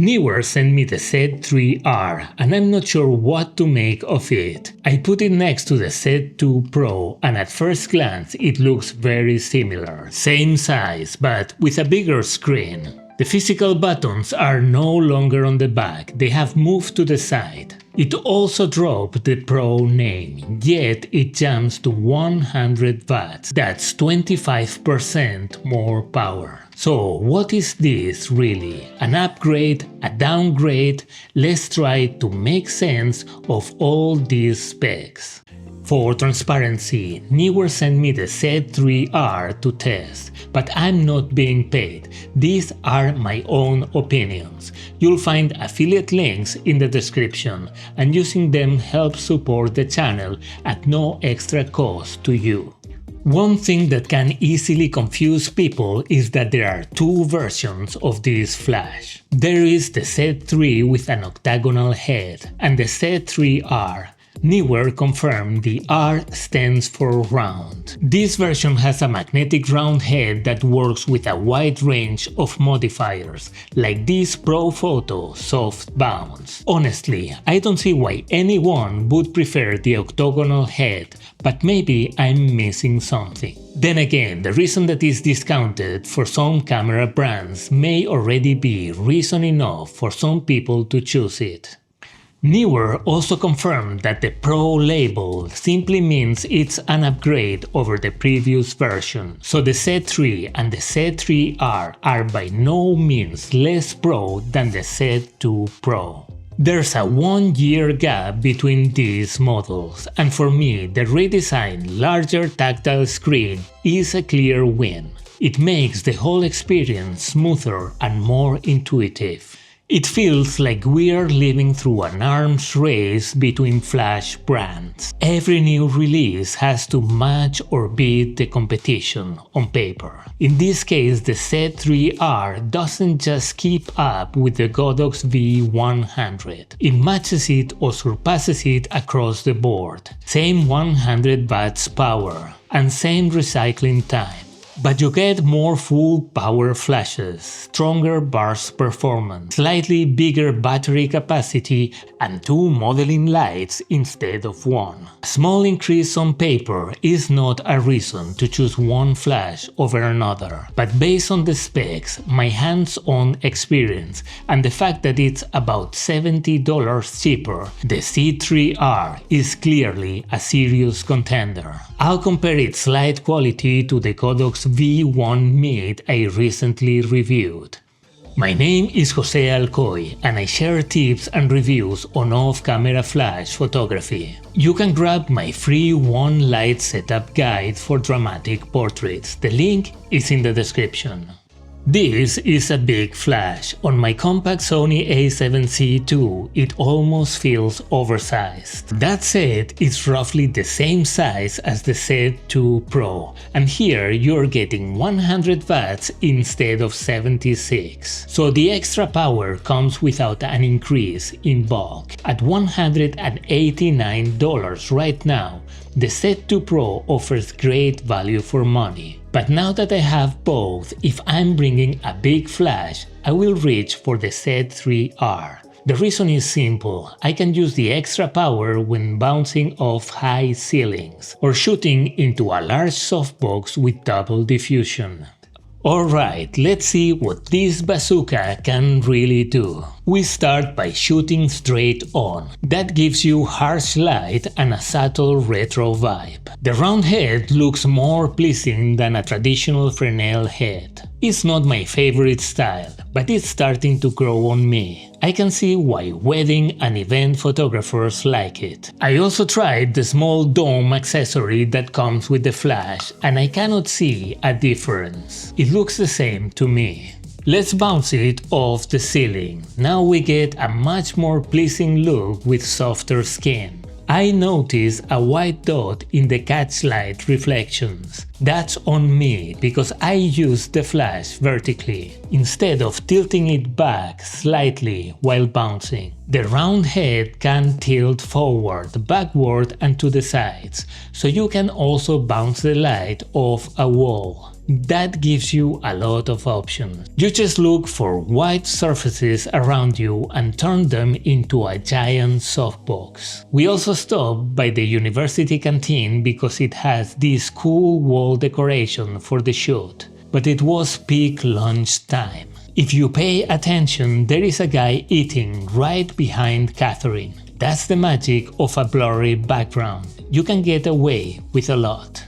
Neewer sent me the Z3R and I'm not sure what to make of it. I put it next to the Z2 Pro and at first glance it looks very similar. Same size, but with a bigger screen. The physical buttons are no longer on the back, they have moved to the side. It also dropped the Pro name, yet it jumps to 100 watts, that's 25% more power. So what is this really? An upgrade? A downgrade? Let's try to make sense of all these specs. For transparency, Neewer sent me the Z3R to test, but I'm not being paid. These are my own opinions. You'll find affiliate links in the description, and using them helps support the channel at no extra cost to you. One thing that can easily confuse people is that there are two versions of this flash. There is the Z3 with an octagonal head and the Z3R. Neewer confirmed the R stands for round. This version has a magnetic round head that works with a wide range of modifiers, like this Pro Photo soft bounce. Honestly, I don't see why anyone would prefer the octagonal head, but maybe I'm missing something. Then again, the reason that is discounted for some camera brands may already be reason enough for some people to choose it. Neewer also confirmed that the Pro label simply means it's an upgrade over the previous version, so the Z3 and the Z3R are by no means less pro than the Z2 Pro. There's a 1-year gap between these models, and for me the redesigned larger tactile screen is a clear win. It makes the whole experience smoother and more intuitive. It feels like we're living through an arms race between flash brands. Every new release has to match or beat the competition on paper. In this case, the Z3R doesn't just keep up with the Godox V100. It matches it or surpasses it across the board. Same 100 watts power and same recycling time. But you get more full power flashes, stronger burst performance, slightly bigger battery capacity and 2 modeling lights instead of 1. A small increase on paper is not a reason to choose one flash over another, but based on the specs, my hands-on experience and the fact that it's about $70 cheaper, the Z3R is clearly a serious contender. I'll compare its light quality to the Godox V1 Mid I recently reviewed. My name is Jose Alcoy and I share tips and reviews on off-camera flash photography. You can grab my free one light setup guide for dramatic portraits, the link is in the description. This is a big flash. On my compact Sony a7C II, it almost feels oversized. That said, it's roughly the same size as the Z2 Pro, and here you're getting 100 watts instead of 76. So the extra power comes without an increase in bulk. At $189 right now, the Z2 Pro offers great value for money. But now that I have both, if I'm bringing a big flash, I will reach for the Z3R. The reason is simple, I can use the extra power when bouncing off high ceilings, or shooting into a large softbox with double diffusion. Alright, let's see what this bazooka can really do. We start by shooting straight on. That gives you harsh light and a subtle retro vibe. The round head looks more pleasing than a traditional Fresnel head. It's not my favorite style, but it's starting to grow on me. I can see why wedding and event photographers like it. I also tried the small dome accessory that comes with the flash, and I cannot see a difference. It looks the same to me. Let's bounce it off the ceiling. Now we get a much more pleasing look with softer skin. I notice a white dot in the catch light reflections. That's on me because I use the flash vertically, instead of tilting it back slightly while bouncing. The round head can tilt forward, backward and to the sides, so you can also bounce the light off a wall. That gives you a lot of options. You just look for white surfaces around you and turn them into a giant softbox. We also stopped by the university canteen because it has this cool wall decoration for the shoot, but it was peak lunch time. If you pay attention, there is a guy eating right behind Catherine. That's the magic of a blurry background. You can get away with a lot.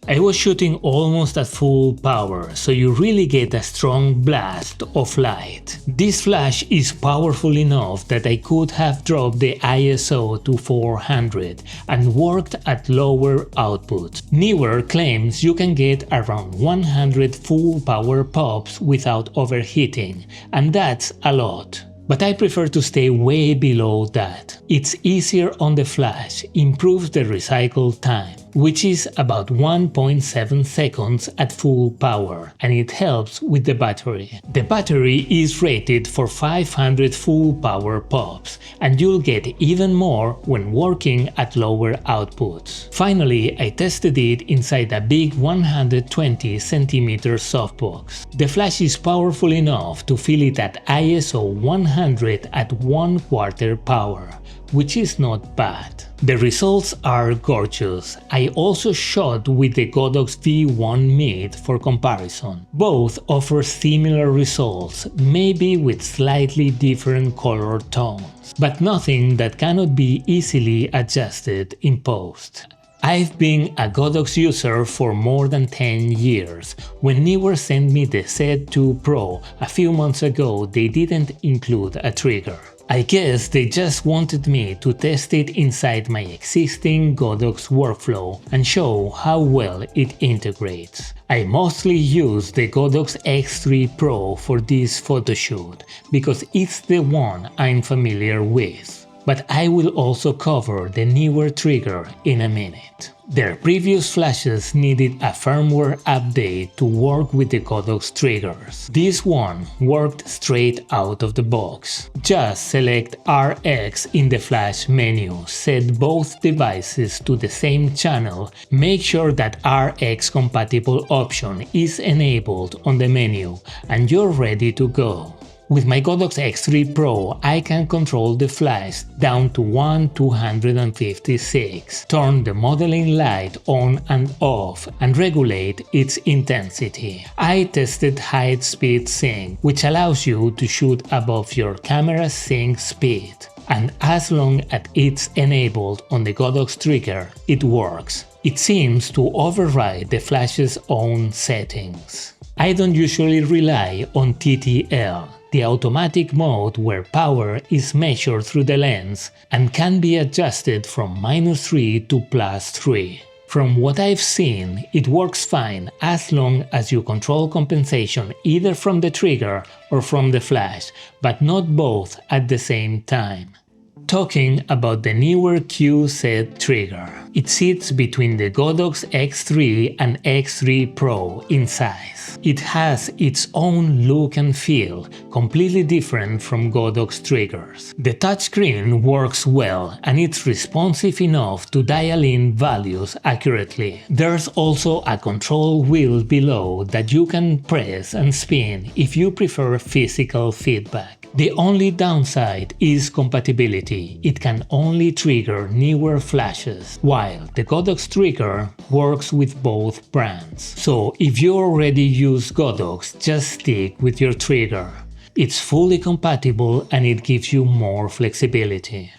I was shooting almost at full power, so you really get a strong blast of light. This flash is powerful enough that I could have dropped the ISO to 400 and worked at lower outputs. Neewer claims you can get around 100 full power pops without overheating, and that's a lot. But I prefer to stay way below that. It's easier on the flash, improves the recycle time, which is about 1.7 seconds at full power, and it helps with the battery. The battery is rated for 500 full power pops, and you'll get even more when working at lower outputs. Finally, I tested it inside a big 120 cm softbox. The flash is powerful enough to fill it at ISO 100 at 1/4 power, which is not bad. The results are gorgeous. I also shot with the Godox V1 Mid for comparison. Both offer similar results, maybe with slightly different color tones, but nothing that cannot be easily adjusted in post. I've been a Godox user for more than 10 years. When Neewer sent me the Z2 Pro a few months ago, they didn't include a trigger. I guess they just wanted me to test it inside my existing Godox workflow and show how well it integrates. I mostly use the Godox X3 Pro for this photoshoot because it's the one I'm familiar with. But I will also cover the Neewer trigger in a minute. Their previous flashes needed a firmware update to work with the Godox triggers. This one worked straight out of the box. Just select RX in the flash menu, set both devices to the same channel, make sure that RX compatible option is enabled on the menu, and you're ready to go. With my Godox X3 Pro, I can control the flash down to 1/256, turn the modeling light on and off, and regulate its intensity. I tested high speed sync, which allows you to shoot above your camera's sync speed, and as long as it's enabled on the Godox trigger, it works. It seems to override the flash's own settings. I don't usually rely on TTL, the automatic mode where power is measured through the lens and can be adjusted from -3 to +3. From what I've seen, it works fine as long as you control compensation either from the trigger or from the flash, but not both at the same time. Talking about the Neewer QZ trigger. It sits between the Godox X3 and X3 Pro in size. It has its own look and feel, completely different from Godox triggers. The touchscreen works well and it's responsive enough to dial in values accurately. There's also a control wheel below that you can press and spin if you prefer physical feedback. The only downside is compatibility. It can only trigger Neewer flashes, while the Godox trigger works with both brands. So if you already use Godox, just stick with your trigger. It's fully compatible and it gives you more flexibility.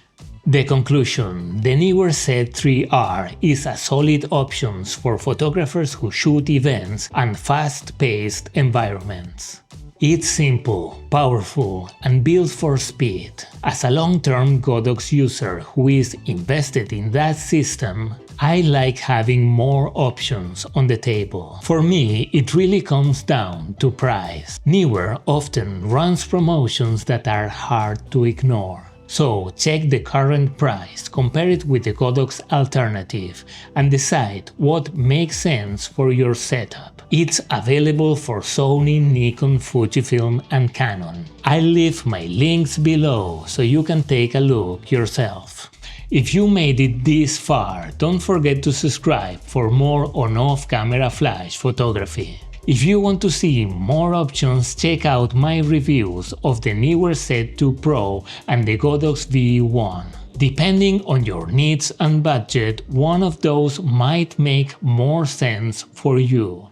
The conclusion: the Neewer Z3R is a solid option for photographers who shoot events and fast-paced environments. It's simple, powerful, and built for speed. As a long-term Godox user who is invested in that system, I like having more options on the table. For me, it really comes down to price. Neewer often runs promotions that are hard to ignore. So check the current price, compare it with the Godox alternative, and decide what makes sense for your setup. It's available for Sony, Nikon, Fujifilm, and Canon. I'll leave my links below so you can take a look yourself. If you made it this far, don't forget to subscribe for more on off-camera flash photography. If you want to see more options, check out my reviews of the Neewer Z2 Pro and the Godox V1. Depending on your needs and budget, one of those might make more sense for you.